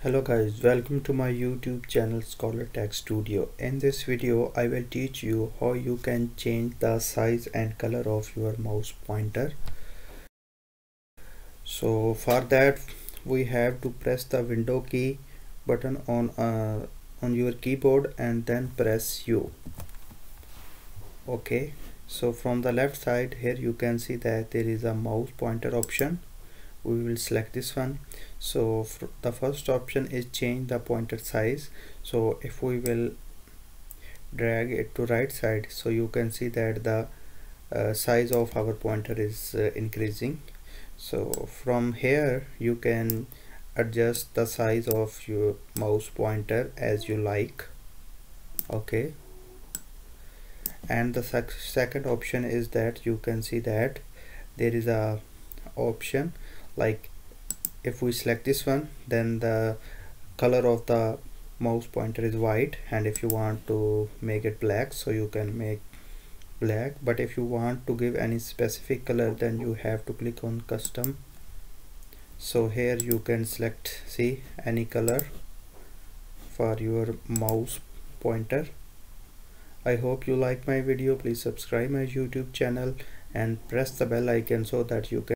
Hello guys, welcome to my YouTube channel Scholar Tech Studio. In this video I will teach you how you can change the size and color of your mouse pointer. So for that we have to press the window key button on your keyboard and then press U. Okay, so from the left side here you can see that there is a mouse pointer option. We will select this one. So the first option is change the pointer size. So if we will drag it to right side, so you can see that the size of our pointer is increasing. So from here you can adjust the size of your mouse pointer as you like. Okay, and the second option is that you can see that there is a option like if we select this one, then the color of the mouse pointer is white, and if you want to make it black, so you can make black. But if you want to give any specific color, then you have to click on custom. So here you can select any color for your mouse pointer. I hope you like my video. Please subscribe my YouTube channel and press the bell icon so that you can